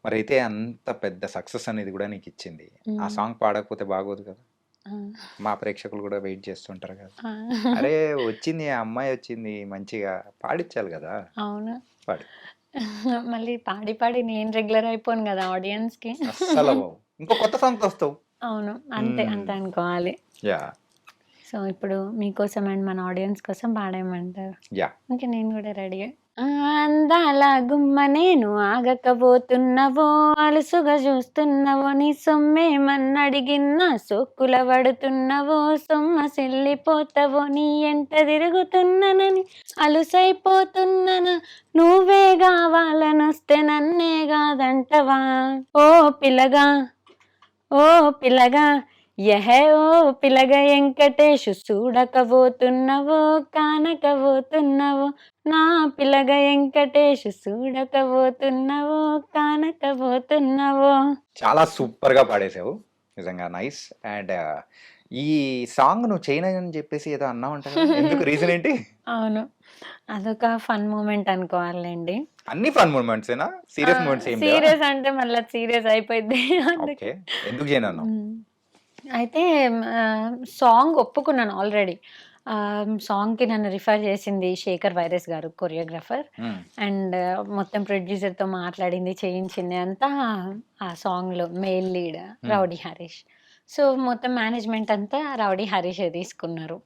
మరైతే అంత పెద్ద సక్సెస్ అనేది కూడా నీకిచ్చింది. ఆ హ్మ్. సాంగ్ పాడకపోతే బాగోదు కదా! ఆ! మా ప్రేక్షకులు కూడా వెయిట్ చేస్తుంటారు కదా! ఆ! అరే! వచ్చింది ఆ అమ్మాయి వచ్చింది మంచిగా పాడించాలి గదా! అవును. పాడు. మళ్ళీ పాడి పాడి నేను రెగ్యులర్ అయిపోను గదా ఆడియన్స్‌కి. అస్సలవ్వవు. ఇంకో కొత్త సాంగ్‌తో వస్తావు. అవును. అంతే. హ్మ్. అంతే అనుకోవాలి. యాహ్! సో, ఇప్పుడు మీకోసం అండ్ మన ఆడియన్స్ కోసం పాడేయమంటారు. యాహ్! ఇంక నేను గూడా రెడీయే. అందాల గుమ్మ నేను ఆగకపోతున్నవో, అలుసుగా చూస్తున్నవో, నీ సొమ్మేమన్నడిగినా సోక్కుల పడుతున్నవో, సొమ్మసిల్లిపోతవో, నీ ఎంట తిరుగుతున్ననని అలుసైపోతున్ననా, నువ్వే గావాలనొస్తే నన్నే గాదంటవా, ఓ పిల్లగా ఓ పిల్లగా యహే ఓ పిల్లగా ఎంకటేషు చూడకబోతున్నవో కానకబోతున్నవో, నా పిల్లగా వెంకటేషు చూడకబోతున్నవో కానకబోతున్నవో. చాలా సూపర్‌గా పాడేసావు. నిజంగా నైస్. అండ్ ఈ సాంగ్ నువ్వు చేయనని చెప్పేసి ఏదో అన్నావంట కదా! ఎందుకు రీజన్ ఏంటి? అవును. అదొక ఫన్ మూమెంట్ అనుకోవాలండి. అన్నీ ఫన్ మూమెంట్సేనా? సీరియస్ మూమెంట్స్ ఏం లేవా? సీరియస్ అంటే మళ్ళా సీరియస్ అయిపోయిద్ది ఓకే. అందుకే. ఎందుకు చేయనన్నావు? హ్మ్. అయితే సాంగ్ ఒప్పుకున్నాను ఆల్రెడీ. సాంగ్‌కి నన్ను రిఫర్ చేసింది 'శేఖర్ వైరస్' గారు కొరియోగ్రాఫర్. హ్మ్. అండ్ మొత్తం ప్రొడ్యూసర్‌తో మాట్లాడింది, చేయించింది అంతా ఆ సాంగ్‌లో మేల్ లీడ్ హ్మ్. 'రౌడీ హరీష్'. సో, మొత్తం మేనేజ్‌మెంట్ అంతా 'రౌడీ హరీషే' తీసుకున్నారు.